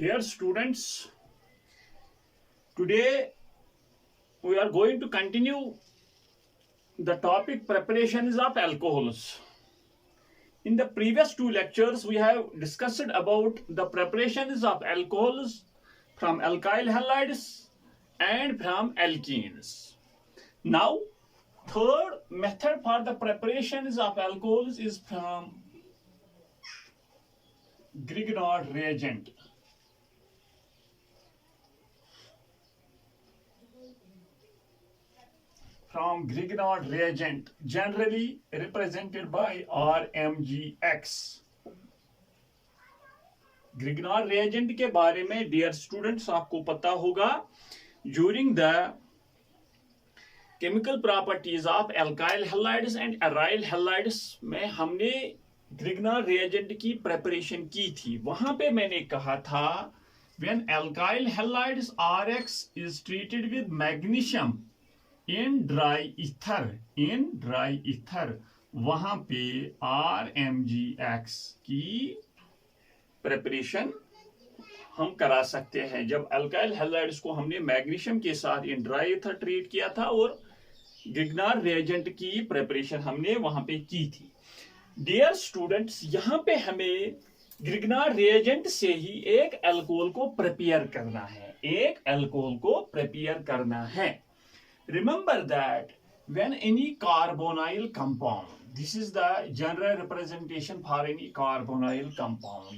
Dear students, today we are going to continue the topic preparations of alcohols. In the previous two lectures, we have discussed about the preparations of alcohols from alkyl halides and from alkenes. Now, third method for the preparations of alcohols is from Grignard reagent. From Grignard reagent, generally represented by RMGX. Grignard reagent के बारे में dear students आपको पता होगा, during the chemical properties of alkyl halides and aryl halides में हमने Grignard reagent की preparation की थी। वहां पे मैंने कहा था when alkyl halides RX is treated with magnesium in dry ether, वहां पे RMGX की प्रेपरेशन हम करा सकते हैं। जब अल्काइल हैलाइड्स को हमने मैग्नीशियम के साथ इन ड्राई ईथर ट्रीट किया था और ग्रिग्नार्ड रिएजेंट की प्रेपरेशन हमने वहां पे की थी। डियर स्टूडेंट्स, यहां पे हमें ग्रिग्नार्ड रिएजेंट से ही एक अल्कोहल को प्रिपेयर करना है, Remember that when any carbonyl compound, this is the general representation for any carbonyl compound,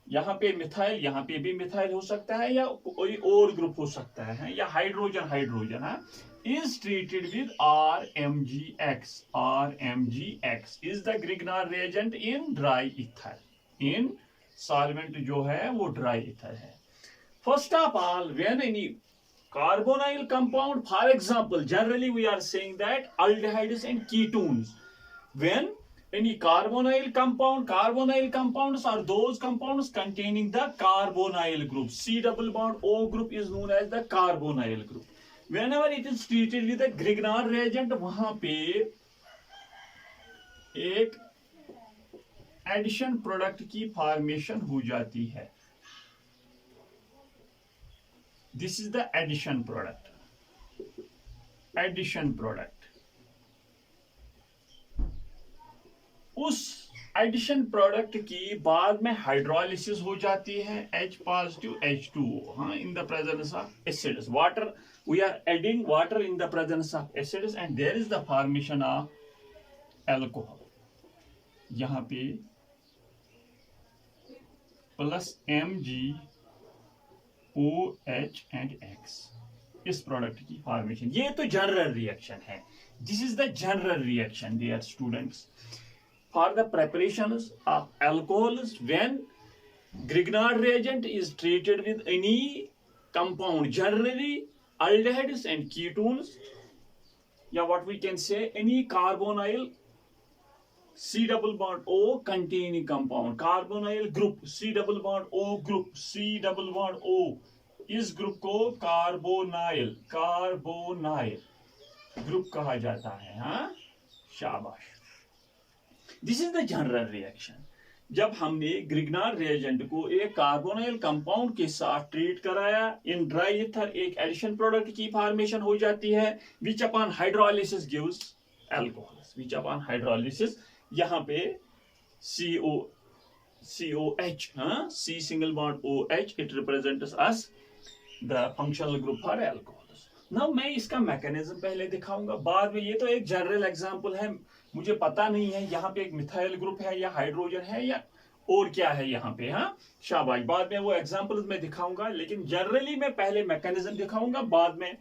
यहाँ पे मिथाइल, यहाँ पे भी मिथाइल हो सकता है या कोई और ग्रुप हो सकता है, या हाइड्रोजन है, is treated with RMGX is the Grignard reagent in dry ether, in solvent जो है वो dry ether है। First of all, when any carbonyl compound, for example, generally we are saying that aldehydes and ketones, when any carbonyl compounds are those compounds containing the carbonyl group. C double bond O group is known as the carbonyl group. Whenever it is treated with a Grignard reagent, वहां पे एक addition product की formation हो जाती है। This is the addition product. उस addition product की बाद में हाइड्रोलिसिस हो जाती है, H positive H2O, in the presence of acids. We are adding water in the presence of acids and there is the formation of alcohol. यहाँ पे plus Mg OH and X, इस product की formation. ये तो general reaction है। This is the general reaction dear students for the preparations of alcohols when Grignard reagent is treated with any compound, generally aldehydes and ketones, या what we can say any carbonyl C double bond O containing compound, carbonyl group C double bond O group, C double bond O, इस group को carbonyl group कहा जाता है। शाबाश। This is the general reaction. जब हमने Grignard reagent को एक कार्बोनाइल कंपाउंड के साथ ट्रीट कराया, इन ड्राई ईथर एक एडिशन प्रोडक्ट की फॉर्मेशन हो जाती है, विच अपॉन हाइड्रोलिसिस गिव्स अल्कोहल्स, विच अपॉन हाइड्रोलिसिस यहाँ पे COH, C single bond OH, it represents us the functional group for alcohols. Now मैं इसका मैकेनिज्म पहले दिखाऊंगा, बाद में ये तो एक जनरल एग्जांपल है, मुझे पता नहीं है यहाँ पे एक मिथाइल ग्रुप है या हाइड्रोजन है या और क्या है यहाँ पे। शाबाश। बाद में वो एग्जांपल्स मैं दिखाऊंगा, लेकिन जनरली मैं पहले मैकेनिज्म दिखाऊंगा, बाद में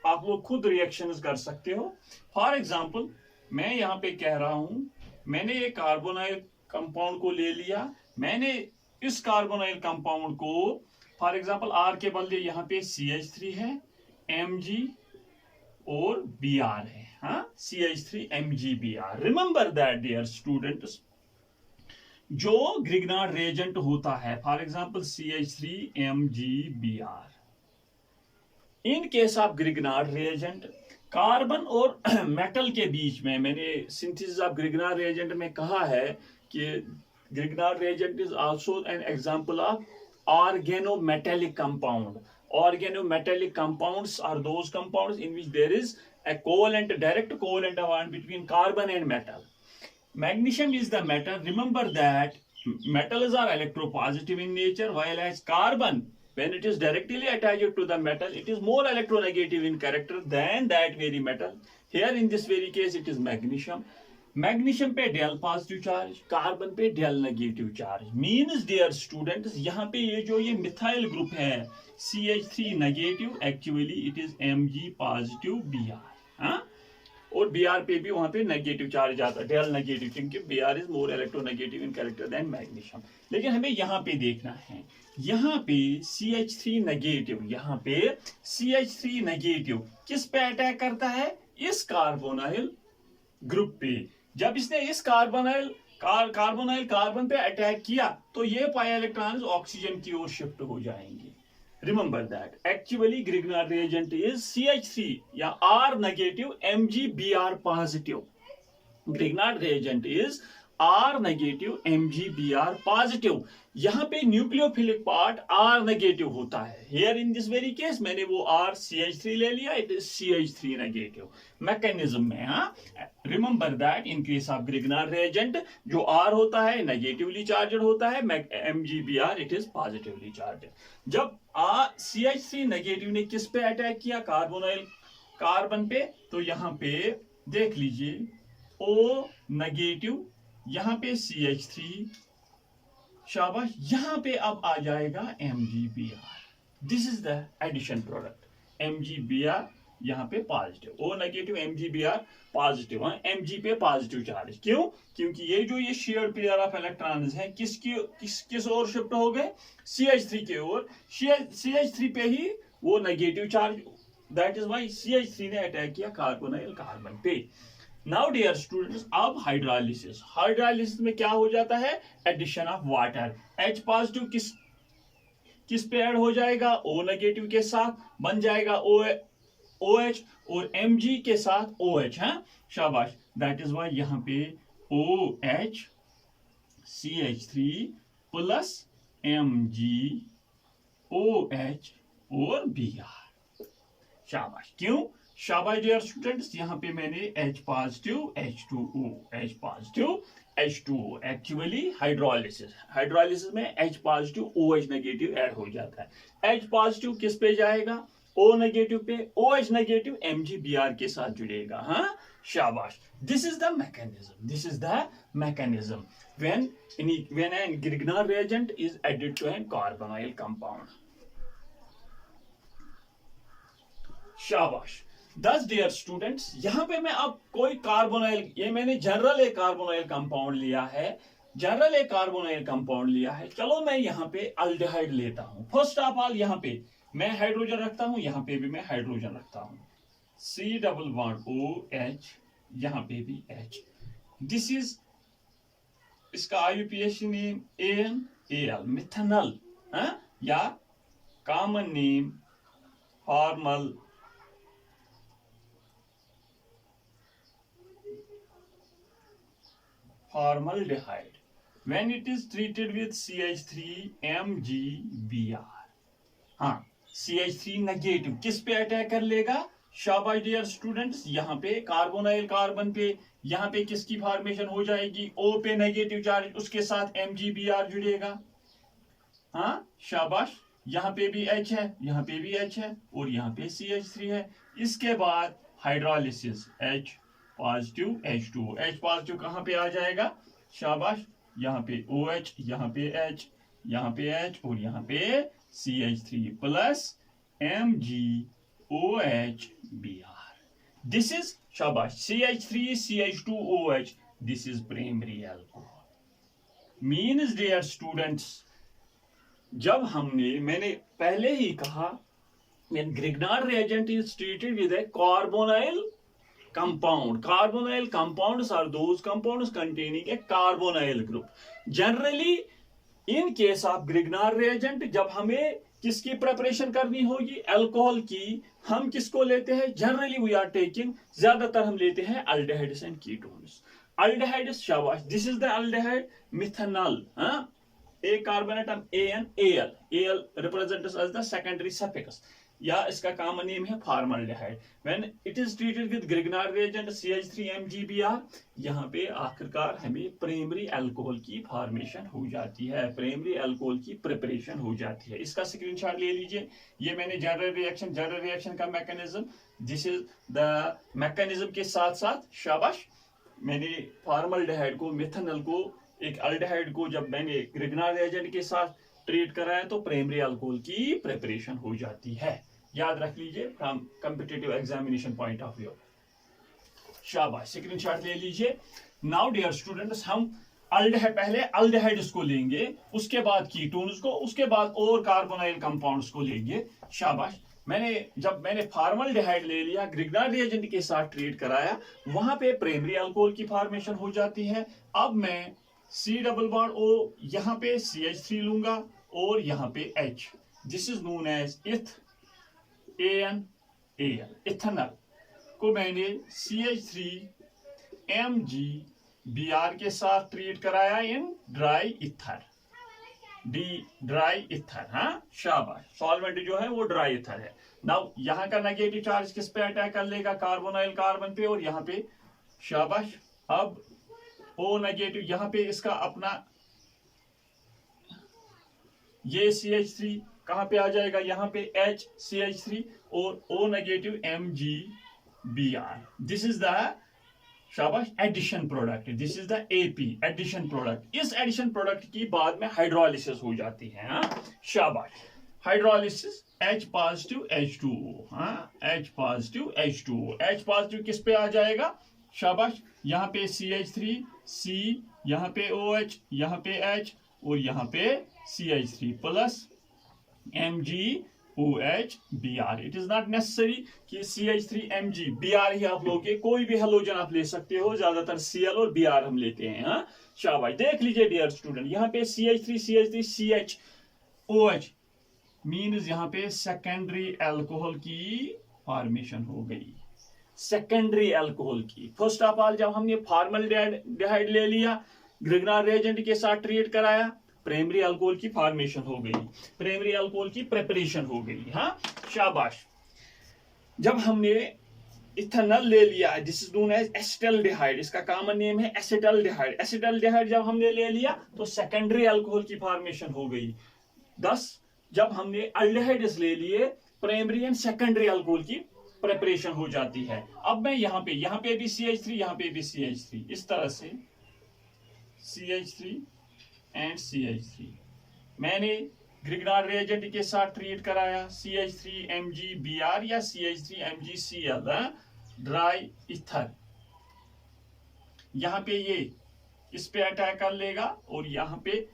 आप लोग खुद रिएक्शंस कर सकते हो। फॉर एग्जांपल मैं यहाँ पे कह रहा हूं, मैंने एक कार्बोनाइल कंपाउंड को ले लिया, मैंने इस कार्बोनाइल कंपाउंड को फॉर एग्जांपल R के बदले यहाँ पे CH3 है, Mg और Br है, CH3 Mg Br। Remember that dear students, जो ग्रिग्नार्ड रिएजेंट होता है for example CH3 Mg Br, in case of Grignard reagent carbon और मेटल के बीच में, मैंने सिंथेसिस ऑफ ग्रिग्नार्ड रिएजेंट में कहा है कि Grignard reagent is also an example of organometallic compound. Organometallic compounds are those compounds in which there is a covalent, direct covalent bond between carbon and metal. Magnesium is the metal. Remember that metals are electropositive in nature, while as carbon, when it is directly attached to the metal, it is more electronegative in character than that very metal. Here in this very case, it is magnesium. Magnesium पे del positive charge, carbon पे del negative charge. Means dear students, यहाँ पे ये जो ये methyl group है CH3 negative, actually it is Mg positive Br. हाँ, और Br पे भी वहां पे नेगेटिव चार्ज आता है, डेल नेगेटिव, क्योंकि Br is more electronegative in character than magnesium. लेकिन हमें यहाँ पे देखना है, यहाँ पे CH3 नेगेटिव, यहाँ पे CH3 नेगेटिव किस पे अटैक करता है? इस कार्बोनाइल ग्रुप पे. जब इसने इस कार्बोनाइल कार्बन पे अटैक किया तो ये पाई इलेक्ट्रॉन्स ऑक्सीजन की ओर शिफ्ट हो जाएंगे. Remember that actually Grignard reagent is CH3 या R negative MgBr positive. Grignard reagent is R negative MgBr positive. यहाँ पे न्यूक्लियोफिलिक पार्ट R नेगेटिव होता है. Here in this very case मैंने वो R CH3 ले लिया, it is CH3 negative. Mechanism में, हाँ, remember that in case of Grignard reagent जो R होता है नेगेटिवली चार्जड होता है, MgBr it is positively charged. जब CH3 नेगेटिव ने किस पे अटैक किया? कार्बोनाइल कार्बन पे. तो यहाँ पे देख लीजिए O नेगेटिव, यहाँ पे CH3, शाबाश, यहाँ पे अब आ जाएगा MgBr. This is the addition product. MgBr यहाँ पे positive, O negative MgBr positive. Mg पे पॉजिटिव चार्ज. क्यों? क्योंकि ये जो ये शेयर्ड पेयर ऑफ इलेक्ट्रॉन्स हैं किस ओर शिफ्ट हो गए? CH3 के ओर. CH3 पे ही वो negative charge, that is why CH3 ने अटैक किया कार्बोनाइल कार्बन पे. नाउ डियर स्टूडेंट्स, अब हाइड्रोलाइसिस में क्या हो जाता है? Addition of water. H positive किस पे ऐड हो जाएगा? O नेगेटिव के साथ, बन जाएगा OH, और Mg के साथ OH. हाँ, शाबाश. दैट इज व्हाई यहाँ पे OH CH3 plus Mg OH और Br. शाबाश. क्यों? शाबाश डियर स्टूडेंट्स, यहाँ पे मैंने H positive H2O, H positive H2O. Actually hydrolysis में H positive OH negative add हो जाता है. H पॉजिटिव किस पे जाएगा? O नेगेटिव पे. OH नेगेटिव MgBr के साथ जुड़ेगा. हाँ, शाबाश. This is the mechanism when a Grignard reagent is added to a carbonyl compound. शाबाश. Thus dear students, यहाँ पे मैं अब कोई कार्बोनाइल, ये मैंने जनरल एक कार्बोनाइल कंपाउंड लिया है. चलो मैं यहाँ पे अल्डिहाइड लेता हूँ. फर्स्ट ऑफ ऑल यहाँ पे मैं हाइड्रोजन रखता हूँ, यहाँ पे भी मैं हाइड्रोजन रखता हूँ. C डबल बॉन्ड OH, यहाँ पे भी H. दिस इज इसका IUPAC नेम ANAL, मिथेनॉल, या common name formaldehyde. When it is treated with CH3 MgBr. हाँ, CH3 नेगेटिव किस पे अटैक कर लेगा? शाबाश डियर स्टूडेंट्स, यहाँ पे कार्बोनाइल कार्बन पे, यहाँ पे किसकी फॉर्मेशन हो जाएगी? O पे नेगेटिव चार्ज, उसके साथ MgBr जुड़ेगा. हाँ, शाबाश. यहाँ पे भी H है, यहाँ पे भी H है, और यहाँ पे CH3 है. इसके बाद hydrolysis H positive H2O. H positive कहाँ पे आ जाएगा? शाबाश. यहाँ पे OH, यहाँ पे H, यहाँ पे H, और यहाँ पे CH3 plus MgOH Br. This is, शाबाश, CH3 CH2OH. This is primary alcohol. Means dear students, जब मैंने पहले ही कहा, when Grignard reagent is treated with a carbonyl compound. Carbonyl compounds are those compounds containing a carbonyl group. Generally, in case of Grignard reagent, जब हमें किसकी preparation करनी होगी? Alcohol की. हम किसको लेते हैं? जनरली वी आर टेकिंग, ज्यादातर हम लेते हैं अल्डिहाइड्स एंड कीटोन्स. अल्डिहाइड्स, शाबाश. This is the aldehyde methanol. एक carbon atom AL represents as the secondary suffix, या इसका कॉमन नेम है formaldehyde. When it is treated with Grignard reagent CH3MgBr, यहाँ पे आखिरकार हमें प्राइमरी अल्कोहल की फॉर्मेशन हो जाती है, प्राइमरी अल्कोहल की प्रिपरेशन हो जाती है। इसका स्क्रीनशॉट ले लीजिए। ये मैंने जनरल रिएक्शन का mechanism, this is the mechanism के साथ साथ शाबाश, मैंने फॉर्मल्डिहाइड को, मिथेनॉल को, एक अल्डिहाइड को जब मैंने ग्रिग्नार्ड रिएजेंट के साथ ट्रीट कराया तो प्राइमरी अल्कोहल की प्रिपरेशन हो जाती है। याद रख लीजिए from competitive examination point of view. शाबाश, स्क्रीनशॉट ले लीजिए। नाउ डियर स्टूडेंट्स, हम पहले अल्डिहाइड्स को लेंगे, उसके बाद कीटोन्स को, उसके बाद और कार्बोनाइल कंपाउंड्स को लेंगे। शाबाश, जब मैंने फॉर्मल्डिहाइड ले लिया, ग्रिग्नार्ड रिएजेंट के साथ ट्रीट कराया, वहां पे प्राइमरी अल्कोहल की फॉर्मेशन हो जाती है। अब मैं C डबल बॉन्ड O, यहाँ पे CH3 लूंगा और यहाँ पे H, this is known as ANAL। Ethanol को मैंने CH3MgBr के साथ ट्रीट कराया इन ड्राई ईथर। हाँ शाबाश, सॉल्वेंट जो है वो ड्राई ईथर है। नाउ यहाँ का नेगेटिव चार्ज किस पे अटैक कर लेगा? कार्बोनाइल कार्बन पे, और यहाँ पे शाबाश, अब O नेगेटिव, यहाँ पे इसका अपना ये CH3 कहां पे आ जाएगा? यहाँ पे HCH3 और O negative MgBr। This is the शाबाश addition product, this is the AP addition product. इस एडिशन प्रोडक्ट की बाद में हाइड्रोलिसिस हो जाती है। हाँ शाबाश, हाइड्रोलिसिस H पॉजिटिव H2O, हाँ H positive H2O। H positive किस पे आ जाएगा? शाबाश, यहाँ पे CH3 C, यहाँ पे OH, यहाँ पे H और यहाँ पे CH3 plus MgOH-Br। It is not necessary कि CH3MgBr ही आप लोगे, कोई भी हेलोजन आप ले सकते हो, ज्यादातर Cl और Br हम लेते हैं। हाँ शाबाश, देख लीजिए डियर स्टूडेंट, यहाँ पे CH3 CHOH मीन्स यहाँ पे सेकेंडरी अल्कोहल की फॉर्मेशन हो गई, सेकेंडरी अल्कोहल की। फर्स्ट ऑफ ऑल जब हमने फॉर्मल्डिहाइड ले लिया, ग्रिग्नार्ड रिएजेंट के साथ ट्रीट कराया, प्राइमरी अल्कोहल की फॉर्मेशन हो गई, प्राइमरी अल्कोहल की प्रिपरेशन हो गई। हाँ शाबाश, जब हमने इथेनॉल ले लिया, this is known as acetaldehyde, इसका कॉमन नेम है एसिटल्डिहाइड। एसिटल्डिहाइड जब हमने ले लिया तो सेकेंडरी अल्कोहल की फॉर्मेशन हो गई। दस जब हमने अल्डिहाइड्स ले लिए, प्राइमरी एंड सेकेंडरी अल्कोहल की प्रिपरेशन हो जाती है। अब मैं यहाँ पे भी CH3, यहाँ पे भी CH3, इस तरह से CH3 एंड CH3 मैंने ग्रिग्नार्ड रिएजेंट के साथ ट्रीट कराया, CH3MgBr या CH3MgCl ड्राई ईथर। यहाँ पे ये इस पे अटैक कर लेगा और यहाँ पे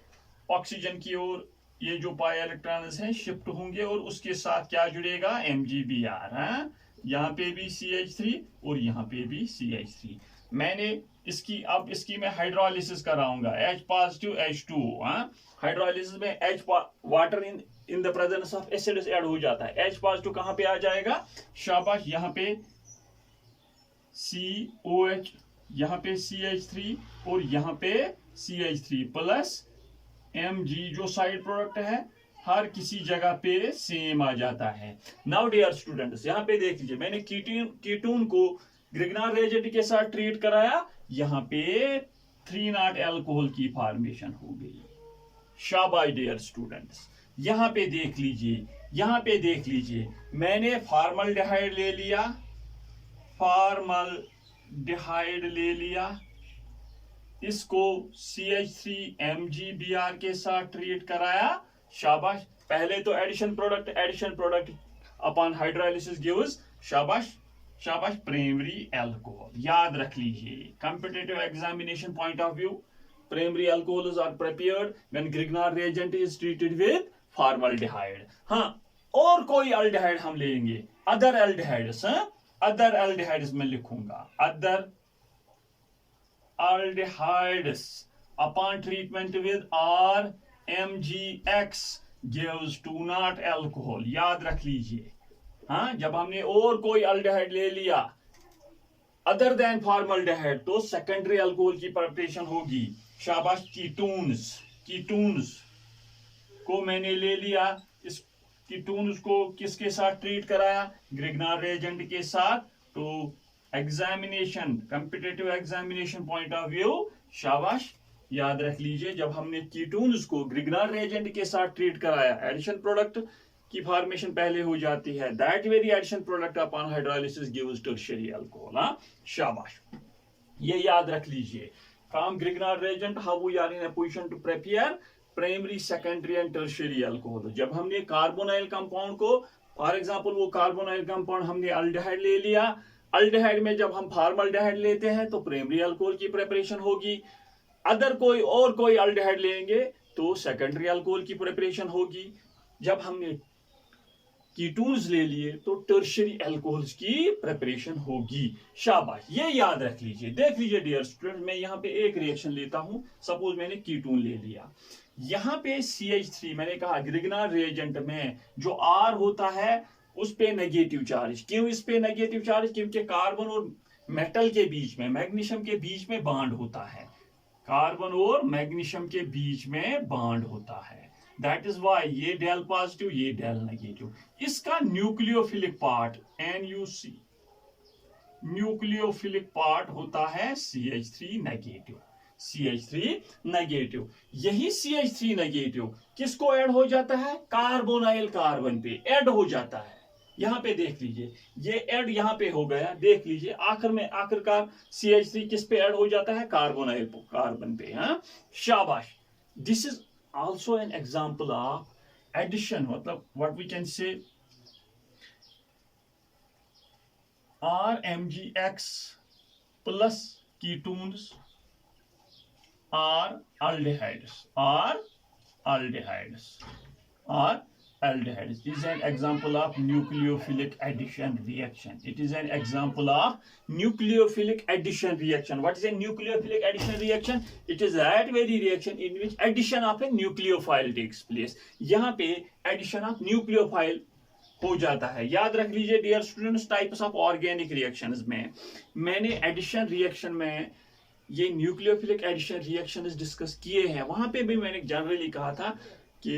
ऑक्सीजन की ओर ये जो पाई इलेक्ट्रॉन्स हैं शिफ्ट होंगे और उसके साथ क्या जुड़ेगा? MgBr। यहाँ पे भी CH3 और यहाँ पे भी CH3। मैंने इसकी मैं हाइड्रोलिसिस कराऊंगा, H पॉजिटिव H2O। हाइड्रोलिसिस में H water in the presence of acid add हो जाता है। H पॉजिटिव कहां पे आ जाएगा? शाबाश, यहाँ पे COH, यहाँ पे CH3 और यहाँ पे CH3 प्लस Mg जो साइड प्रोडक्ट है हर किसी जगह पे सेम आ जाता है। नाउ डियर स्टूडेंट्स, यहाँ पे देख लीजिए, मैंने कीटोन को ग्रिग्नार्ड रिएजेंट के साथ ट्रीट कराया, यहाँ पे 3 अल्कोहल की फॉर्मेशन हो गई। शाबाश डियर स्टूडेंट्स, यहाँ पे देख लीजिए, यहाँ पे देख लीजिए, मैंने फॉर्मल्डिहाइड ले लिया, फॉर्मल्डिहाइड ले लिया, इसको CH3MgBr के साथ ट्रीट कराया। शाबाश, पहले तो addition product upon hydrolysis gives शाबाश शाबाश प्राइमरी अल्कोहल। याद रख लीजिए, competitive examination point of view, primary alcohols are prepared when Grignard reagent is treated with formaldehyde. हाँ, और कोई अल्डिहाइड हम लेंगे, अदर अल्डिहाइड्स, अदर अल्डिहाइड्स में लिखूंगा, other aldehydes upon treatment with RMgX gives 2 alcohol। याद रख लीजिए। हाँ, जब हमने और कोई अल्डिहाइड ले लिया अदर देन फॉर्मल्डिहाइड तो सेकेंडरी अल्कोहल की प्रिपरेशन होगी। शाबाश, कीटोन्स को मैंने ले लिया, इस कीटोन्स को किसके साथ ट्रीट कराया, ग्रिग्नार रिएजेंट के साथ। तो examination, competitive examination point of view, शाबाश, याद रख लीजिए, जब हमने कीटोन्स को ग्रिग्नार रिएजेंट के साथ ट्रीट कराया, एडिशन प्रोडक्ट की फॉर्मेशन पहले हो जाती है, that very addition product upon hydrolysis gives tertiary alcohol. हां, शाबाश, ये याद रख लीजिए। From Grignard reagent how we are in a position to prepare primary, secondary and tertiary alcohol. जब हमने कार्बोनाइल कंपाउंड को, फॉर एग्जांपल वो कार्बोनाइल कंपाउंड हमने अल्डिहाइड ले लिया, अल्डिहाइड में जब हम फॉर्मल्डिहाइड लेते हैं तो प्राइमरी अल्कोहल की प्रिपरेशन होगी, अदर कोई अल्डिहाइड लेंगे तो सेकेंडरी अल्कोहल की प्रिपरेशन होगी। जब हमने कीटोन्स ले लिए तो टर्शियरी अल्कोहल्स की प्रिपरेशन होगी। शाबाश, ये याद रख लीजिए। देख लीजिए डियर स्टूडेंट, मैं यहाँ पे एक रिएक्शन लेता हूं, सपोज मैंने कीटोन ले लिया, यहाँ पे CH3 मैंने कहा ग्रिग्नार रिएजेंट में जो R होता है उस पे नेगेटिव चार्ज। क्यों इस पे नेगेटिव चार्ज? क्योंकि कार्बन और मेटल के बीच में, मैग्नीशियम के बीच में बॉन्ड होता है, कार्बन और मैग्नीशियम के बीच में बॉन्ड होता है, दैट इज वाई ये डेल पॉजिटिव, ये डेल नेगेटिव। इसका nucleophilic part NuC, nucleophilic part होता है CH3 नेगेटिव, CH3 नेगेटिव। यही CH3 नेगेटिव किसको ऐड हो जाता है? कार्बोनाइल कार्बन पे ऐड हो जाता है। यहां पे देख लीजिए, ये ऐड यहां पे हो गया, देख लीजिए आखिरकार CH3 किस पे ऐड हो जाता है? कार्बोनाइल कार्बन पे। हाँ, शाबाश, this is also an example of addition, मतलब what we can say RMgX plus ketones are aldehydes, aldehydes is an example of nucleophilic addition reaction. It is an example of nucleophilic addition reaction. What is a nucleophilic addition reaction? It is that very reaction in which addition of a nucleophile takes place. यहाँ पे addition of nucleophile हो जाता है। याद रख लीजिए dear students, types of organic reactions में मैंने एडिशन रिएक्शन में ये न्यूक्लियोफिलिक एडिशन रिएक्शंस डिस्कस किए हैं। वहां पे भी मैंने जनरली कहा था कि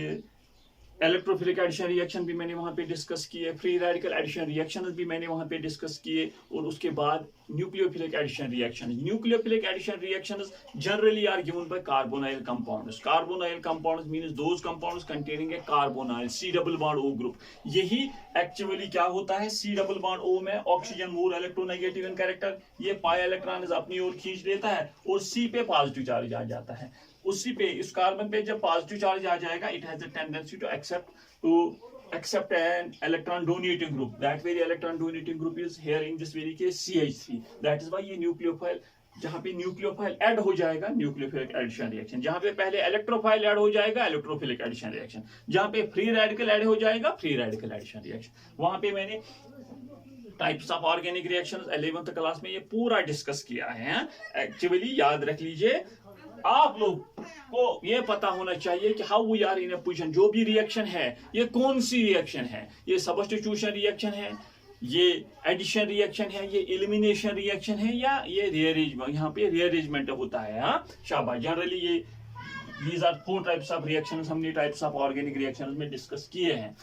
इलेक्ट्रोफिलिक एडिशन रिएक्शन भी मैंने वहां पे डिस्कस किए, फ्री रेडिकल एडिशन रिएक्शन भी मैंने वहां पे डिस्कस किए, और उसके बाद nucleophilic addition reaction. Nucleophilic addition reactions generally are given by carbonyl compounds. Carbonyl compounds means those compounds containing a carbonyl, C double bond O ग्रुप। यही एक्चुअली क्या होता है, C डबल बॉन्ड O में oxygen more electronegative in character, ये pi electron अपनी ओर खींच लेता है और C पे पॉजिटिव चार्ज आ जाता है। उसी पे, इस कार्बन पे जब पॉजिटिव चार्ज आ जाएगा, it has the tendency to accept an electron donating group. That very electron donating group is here in this very case CH3. That is why ये न्यूक्लियोफाइल, जहां पे न्यूक्लियोफाइल ऐड हो जाएगा nucleophilic addition reaction, जहां पे पहले electrophile add हो जाएगा इलेक्ट्रोफिलिक एडिशन रिएक्शन, जहां पे फ्री रेडिकल ऐड हो जाएगा फ्री रेडिकल एडिशन रिएक्शन। वहां पे मैंने types of organic reactions 11th class में ये पूरा डिस्कस किया है। एक्चुअली याद रख लीजिए, आप लोग को ये पता होना चाहिए कि how we are in a position. जो भी रिएक्शन है ये कौन सी रिएक्शन है, ये सब्स्टिट्यूशन रिएक्शन है, ये एडिशन रिएक्शन है, ये एलिमिनेशन रिएक्शन है, या ये रीअरेंजमेंट, यहाँ पे रीअरेंजमेंट होता है। हाँ, शाबाश, जनरली ये these are 4 types of reactions हमने टाइप्स ऑफ ऑर्गेनिक रिएक्शंस में डिस्कस किए हैं।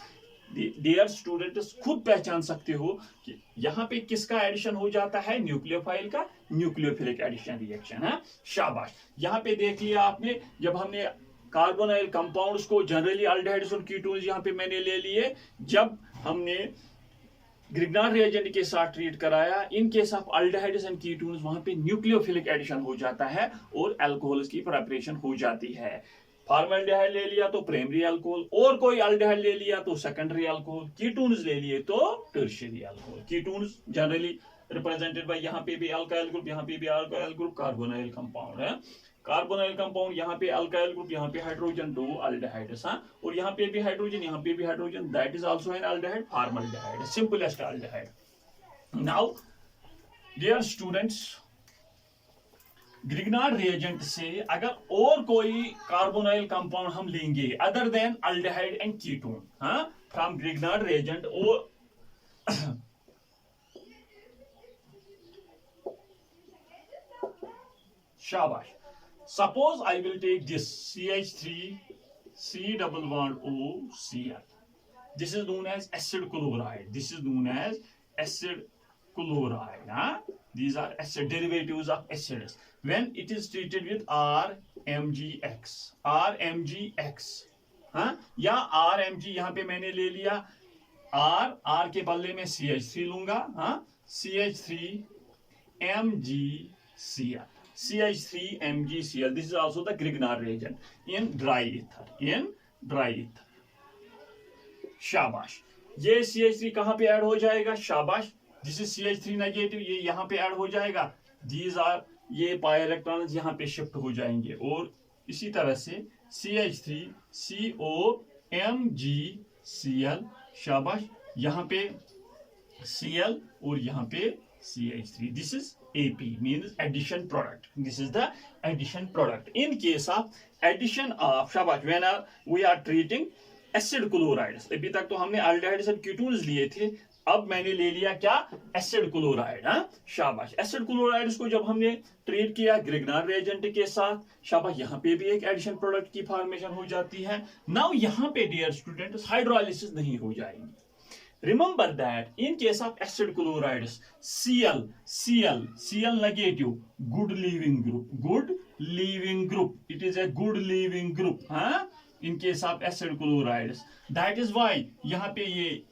डियर स्टूडेंट्स, खुद पहचान सकते हो कि यहाँ पे किसका एडिशन हो जाता है, न्यूक्लियोफाइल का, न्यूक्लियोफिलिक एडिशन रिएक्शन है। शाबाश, यहाँ पे देख लिया आपने, जब हमने कार्बोनाइल कंपाउंड्स को जनरली अल्डिहाइड्स और कीटोन्स यहाँ पे मैंने ले लिए, जब हमने ग्रिग्नार रिएजेंट के साथ ट्रीट कराया, इन case of aldehydes and ketones वहां पे न्यूक्लियोफिलिक एडिशन हो जाता है और अल्कोहल्स की प्रिपरेशन हो जाती है। फॉर्मल्डिहाइड ले लिया तो प्राइमरी अल्कोहल, और कोई अल्डिहाइड ले लिया तो सेकेंडरी अल्कोहल, कीटोन्स ले लिए तो tertiary alcohol. Ketones generally represented by, यहाँ पे भी अल्काइल ग्रुप, यहाँ पे भी अल्काइल ग्रुप, कार्बोनाइल कंपाउंड है, कार्बोनाइल कंपाउंड, यहाँ पे अल्काइल ग्रुप, यहाँ पे हाइड्रोजन, 2 अल्डिहाइड्स, हाँ, और यहाँ पे भी हाइड्रोजन, यहाँ पे भी hydrogen, that is also an aldehyde, formaldehyde, simplest aldehyde. Now dear students, Grignard reagent से अगर और कोई कार्बोनाइल कंपाउंड हम लेंगे other than aldehyde and ketone, हाँ, फ्रॉम ग्रिग्नार रिएजेंट, और शाबाश, suppose I will take this CH3 C double bond O Cl. This is known as acid chloride. This is known as acid chloride. These are acid derivatives of acids. When it is treated with RMgX, RMgX, या RMg यहाँ पे मैंने ले लिया R के बदले में CH3 लूंगा, CH3MgCl. CH3MgCl. This is also the Grignard reagent in dry ether. In dry ether. शाबाश. ये CH3 कहां पे ऐड हो जाएगा? शाबाश. दिस इज CH3 नेगेटिव, ये यहां पे ऐड हो जाएगा. दीज आर, ये पाई इलेक्ट्रॉन्स यहां पे शिफ्ट हो जाएंगे और इसी तरह से CH3COMgCl. शाबाश. यहां पे Cl और यहां पे CH3. This is AP, means addition product. This is the addition product. In case of addition of, शाबाश, when we are treating acid chlorides. अभी तक तो हमने aldehydes and ketones लिए थे, अब मैंने ले लिया क्या? Acid chloride. शाबाश. एसिड क्लोराइड्स को जब हमने ट्रीट किया ग्रिग्नार्ड रिएजेंट के साथ, शाबाश, यहाँ पे भी एक एडिशन प्रोडक्ट की फॉर्मेशन हो जाती है. नाउ यहाँ पे डियर स्टूडेंट्स हाइड्रोलाइसिस नहीं हो जाएगी. Remember that in case of acid chlorides, Cl negative, good leaving group. It is a good leaving group. In case of acid chlorides, that is why यहाँ पे ये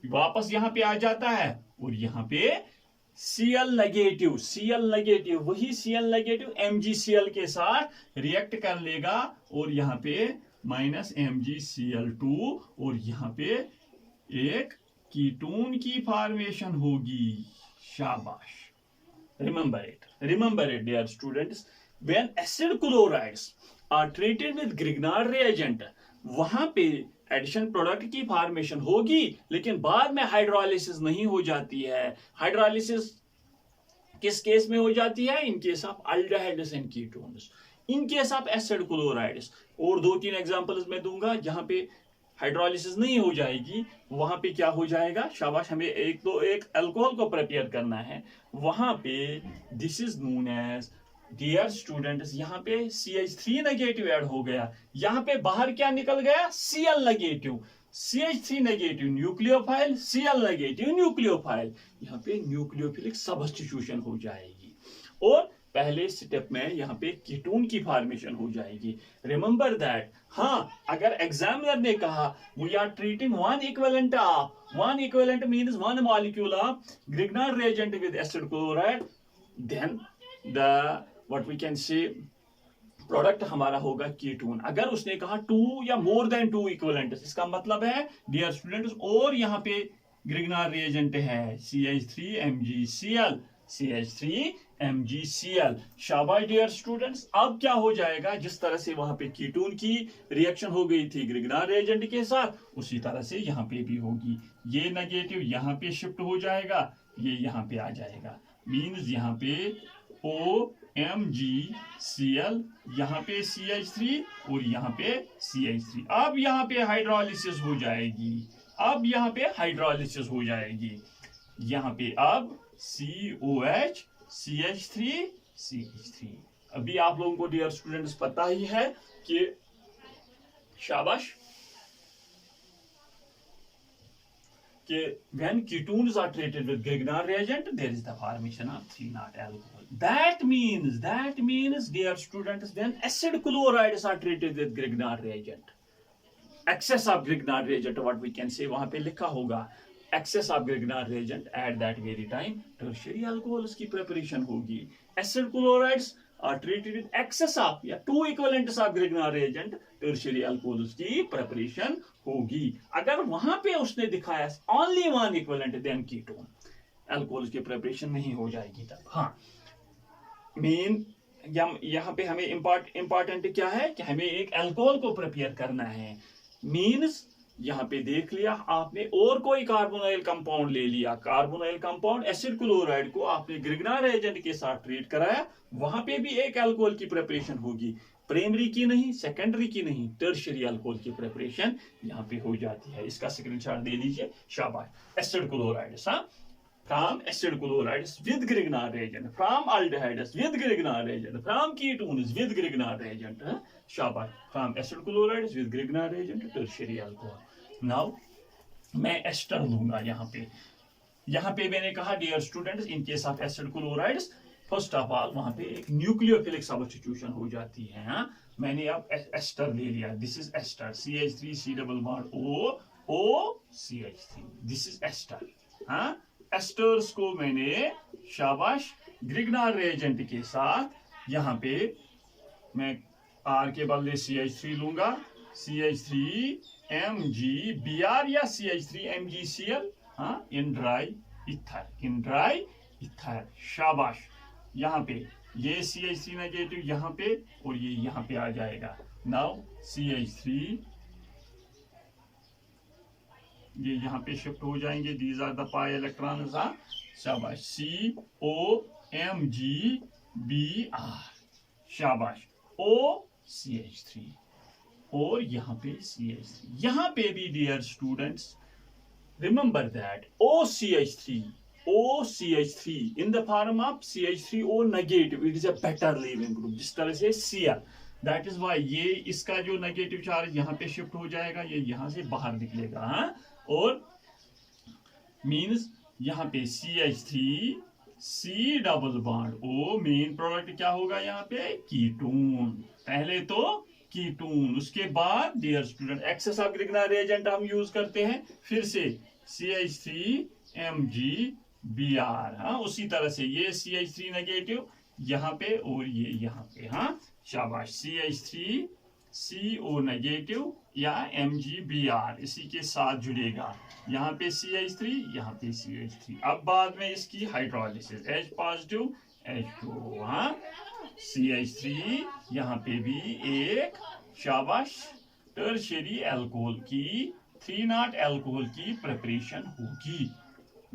वापस यहाँ पे आ जाता है और यहाँ पे Cl नेगेटिव, वही Cl नेगेटिव MgCl के साथ रिएक्ट कर लेगा और यहाँ पे -MgCl2 और यहाँ पे एक कीटोन की फॉर्मेशन होगी. शाबाश. Remember it dear students. When acid chlorides are treated with Grignard reagent, वहां पे एडिशन प्रोडक्ट की फॉर्मेशन होगी, लेकिन बाद में हाइड्रोलाइसिस नहीं हो जाती है. हाइड्रोलाइसिस किस केस में हो जाती है? इन case of aldehydes and ketones. In case of acid chlorides और 2-3 एग्जांपल्स मैं दूंगा जहां पे हाइड्रोलाइसिस नहीं हो जाएगी. वहां पे क्या हो जाएगा? शाबाश. हमें एक अल्कोहल को प्रिपेयर करना है. वहां पे this is known as, dear students, यहाँ पे CH3 नेगेटिव ऐड हो गया. यहाँ पे बाहर क्या निकल गया? Cl negative. CH3 negative nucleophile, Cl negative nucleophile. यहाँ पे न्यूक्लियोफिलिक सब्स्टिट्यूशन हो जाएगी और पहले स्टेप में यहाँ पे कीटोन की फॉर्मेशन हो जाएगी. Remember that. अगर एग्जामिनर ने कहा we are treating one equivalent means one molecule of Grignard reagent with acid chloride, then the what we can say product हमारा होगा कीटोन. अगर उसने कहा 2 या मोर देन 2 इक्विवेलेंट्स, इसका मतलब है डियर स्टूडेंट्स और यहाँ पे ग्रिग्नार्ड रिएजेंट है CH3MgCl. शाबाश डियर स्टूडेंट्स. अब क्या हो जाएगा? जिस तरह से वहां पे कीटोन की रिएक्शन हो गई थी ग्रिग्नार्ड रिएजेंट के साथ, उसी तरह से यहाँ पे भी होगी. ये नेगेटिव यहाँ पे शिफ्ट हो जाएगा, ये यहाँ पे आ जाएगा. मींस यहाँ पे OMgCl, यहाँ पे CH3 और यहाँ पे CH3. अब यहाँ पे हाइड्रोलाइसिस हो जाएगी. यहाँ पे अब COH CH3 CH3. अभी आप लोगों को डियर स्टूडेंट्स पता ही है कि शाबाश कि when ketones are treated with Grignard reagent, there is the formation of 3-not alcohol. That means dear students, when acid chlorides are treated with Grignard reagent, excess of Grignard reagent, what we can say, वहां पे लिखा होगा excess of Grignard reagent, at that very time tertiary alcohols की preparation होगी. Acid chlorides are treated with excess of या 2 equivalents of Grignard reagent, tertiary alcohols की preparation होगी. अगर वहां पे उसने दिखाया only 1 equivalent, then ketone alcohols की preparation नहीं हो जाएगी तब. मेन यहाँ पे हमें इंपॉर्टेंट क्या है कि हमें एक अल्कोहल को प्रिपेयर करना है. मीन्स यहाँ पे देख लिया आपने और कोई कार्बोनाइल कंपाउंड ले लिया, कार्बोनाइल कंपाउंड एसिड क्लोराइड को आपने ग्रिग्नार्ड एजेंट के साथ ट्रीट कराया, वहां पे भी एक अल्कोहल की प्रिपरेशन होगी. प्राइमरी की नहीं, सेकेंडरी की नहीं, टर्शियरी अल्कोहल की प्रिपरेशन यहाँ पे हो जाती है. इसका स्क्रीनशॉट दे लीजिए. शाबाश. Acid chloride from acid chlorides with Grignard reagent, from aldehydes with Grignard reagent, from ketones with Grignard reagent. शाबाश, from acid chlorides with Grignard reagent, tertiary alcohol. Now मैं एस्टर लूंगा यहाँ पे मैंने कहा dear students, in case of acid chlorides first of all वहां पे एक न्यूक्लियोफिलिक सब्स्टिट्यूशन हो जाती है. मैंने अब एस्टर ले लिया. This is ester, CH3 C double bond O CH3. This is ester. Esters को मैंने शाबाश ग्रिग्नार रिएजेंट के साथ यहाँ पे मैं R के बदले CH3 लूंगा. CH3 MgBr या CH3 MgCl in dry ether. शाबाश, यहाँ पे ये CH3 नेगेटिव यहाँ पे और ये यहाँ पे आ जाएगा. नाउ CH3 ये यहाँ पे शिफ्ट हो जाएंगे. These are the pi electrons. शाबाश, COMgBr. शाबाश, OCH3 और यहाँ पे CH3. यहाँ पे भी dear students remember that OCH3 in the form of CH3O negative, it is a better leaving group, जिस तरह से Cl. That is why ये इसका जो नेगेटिव चार्ज यहाँ पे शिफ्ट हो जाएगा, ये यहाँ से बाहर निकलेगा. और मीन्स यहाँ पे CH3 C double bond O, main product क्या होगा यहाँ पे? कीटोन. पहले तो कीटोन, उसके बाद dear student excess of Grignard reagent हम यूज करते हैं. फिर से CH3 MgBr. उसी तरह से ये CH3 नेगेटिव यहाँ पे और ये यहाँ पे. शाबाश, CH3 CO नेगेटिव या MgBr इसी के साथ जुड़ेगा. यहाँ पे CH3, यहाँ पे CH3. अब बाद में इसकी hydrolysis, H positive H2O. CH3 यहाँ पे भी एक शाबाश टर्शियरी अल्कोहल की 3-not अल्कोहल की प्रिपरेशन होगी.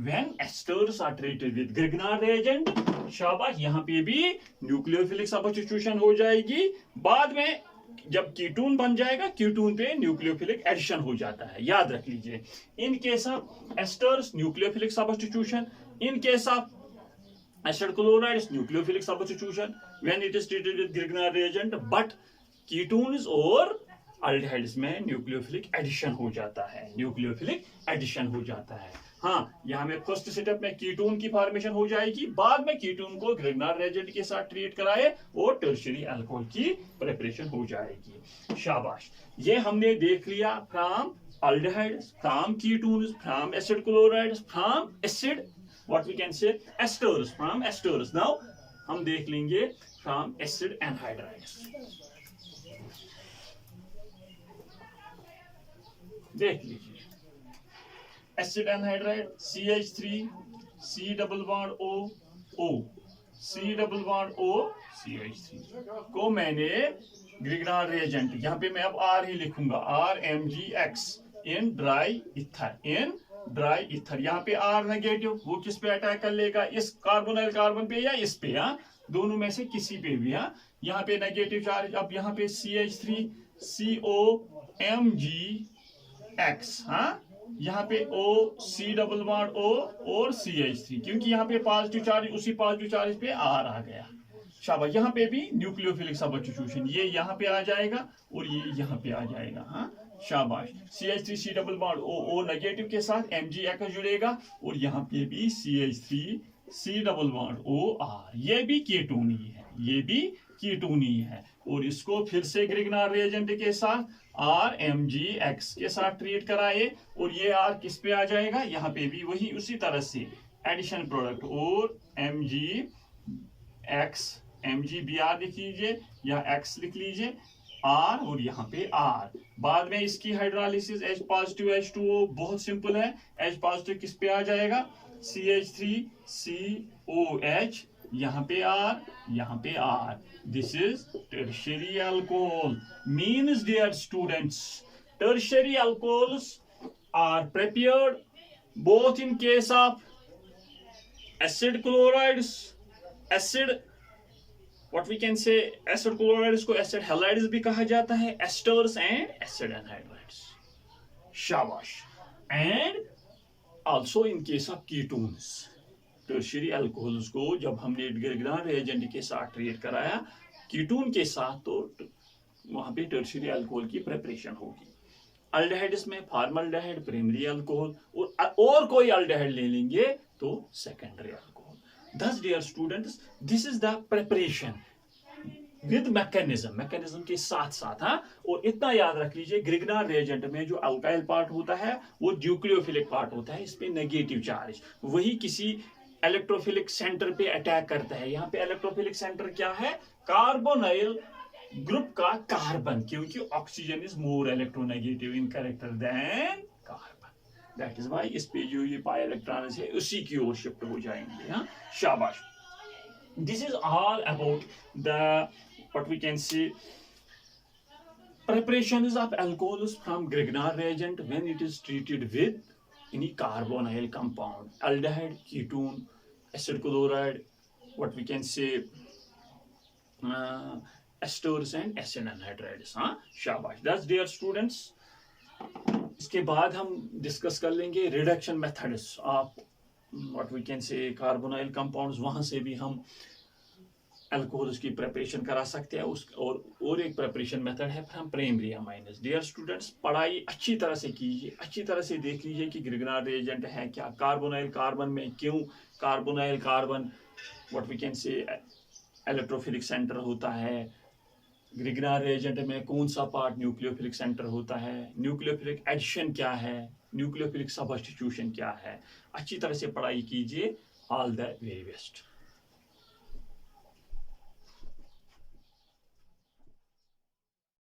When esters are treated with Grignard reagent, शाबाश, यहाँ पे भी न्यूक्लियोफिलिक सब्स्टिट्यूशन हो जाएगी. बाद में जब कीटोन बन जाएगा, कीटोन पे न्यूक्लियोफिलिक एडिशन हो जाता है. याद रख लीजिए, इन case of esters nucleophilic substitution, in case of acid chlorides nucleophilic substitution when it is treated with Grignard reagent, but ketones और aldehydes में न्यूक्लियोफिलिक एडिशन हो जाता है. यहाँ में फर्स्ट सेटअप में कीटोन की फॉर्मेशन हो जाएगी. बाद में कीटोन को ग्रिग्नार रिएजेंट के साथ ट्रीट कराए और टर्शियरी अल्कोहल की प्रिपरेशन हो जाएगी. शाबाश, ये हमने देख लिया from aldehydes, from ketones, from acid chlorides, from acid what we can say esters, from esters. Now हम देख लेंगे from acid anhydrides. देख लीजिए acid anhydride CH3 C double bond O C double bond O CH3 को मैंने ग्रिग्नार reagent, यहाँ पे मैं अब R ही लिखूंगा, RMgX इन ड्राई इथर. यहाँ पे R नेगेटिव, वो किस पे अटैक कर लेगा? इस कार्बोनाइल कार्बन पे या इस पे, दोनों में से किसी पे भी. यहाँ पे नेगेटिव चार्ज. अब यहाँ पे CH3 COMgX. यहाँ पे O C double bond O और CH3, क्योंकि यहाँ पे पॉजिटिव चार्ज, उसी पॉजिटिव चार्ज पे R आ गया. शाबाश, यहाँ पे भी न्यूक्लियोफिलिक सब्स्टिट्यूशन, ये यहाँ पे आ जाएगा और ये यहाँ पे आ जाएगा. शाबाश, CH3 C double bond O negative के साथ MgX जुड़ेगा और यहाँ पे भी CH3 C double bond OR. ये भी कीटोनी है. और इसको फिर से ग्रिग्नार रिएजेंट के साथ RMgX के साथ ट्रीट कराए और ये R किस पे आ जाएगा? यहाँ पे भी वही उसी तरह से एडिशन प्रोडक्ट और MgBr लिख लीजिए या X लिख लीजिए, R और यहाँ पे R. बाद में इसकी हाइड्रोलिसिस H पॉजिटिव H2O, बहुत सिंपल है. H पॉजिटिव किस पे आ जाएगा? CH3 COH, यहाँ पे R, यहाँ पे R. This is tertiary alcohol. Means, dear students, tertiary alcohols are prepared both in case of acid chlorides, what we can say acid chlorides को acid halides भी कहा जाता है, esters and acid anhydrides. शाबाश. And also in case of ketones, tertiary alcohols को जब हमने ग्रिग्नार reagent के साथ ट्रीट कराया कीटोन के साथ, तो वहां पे टर्शियरी अल्कोहल की प्रिपरेशन होगी। अल्डिहाइड्स में फॉर्मल्डिहाइड प्राइमरी अल्कोहल, और कोई अल्डिहाइड ले लेंगे तो secondary alcohol. Thus dear students, this is the preparation with mechanism के साथ साथ। हाँ, और इतना याद रख लीजिए ग्रिग्नार रिएजेंट में जो अल्काइल पार्ट होता है वो न्यूक्लियोफिलिक पार्ट होता है, इस पे नेगेटिव चार्ज वही किसी इलेक्ट्रोफिलिक सेंटर पे अटैक करता है। यहाँ पे इलेक्ट्रोफिलिक सेंटर क्या है, कार्बोनाइल ग्रुप का कार्बन, क्योंकि oxygen is more electronegative in character than carbon, that is why इस पे जो ये पाई इलेक्ट्रॉन है उसी की ओर शिफ्ट हो जाएंगे। हाँ, शाबाश। This is all about the what we can see preparations of alcohols from Grignard reagent when it is treated with any carbonyl compound, aldehyde, ketone, acid chloride, what we can say esters and acid anhydrides। हाँ, शाबाश। That's dear students। इसके बाद हम discuss कर लेंगे reduction methods of what we can say carbonyl compounds, वहां से भी हम अल्कोहल की प्रिपरेशन करा सकते हैं। उस और एक प्रिपरेशन मेथड है फ्रॉम प्राइमरी अमाइनस। डियर स्टूडेंट्स, पढ़ाई अच्छी तरह से कीजिए, अच्छी तरह से देख लीजिए कि ग्रिग्नार रिएजेंट है क्या, कार्बोनाइल कार्बन में क्यों carbonyl carbon what we can say electrophilic centre होता है, ग्रिग्नार रिएजेंट में कौन सा पार्ट न्यूक्लियोफिलिक सेंटर होता है, न्यूक्लियोफिलिक एडिशन क्या है, न्यूक्लियोफिलिक सब्स्टिट्यूशन क्या है। अच्छी तरह से पढ़ाई कीजिए। All the very best.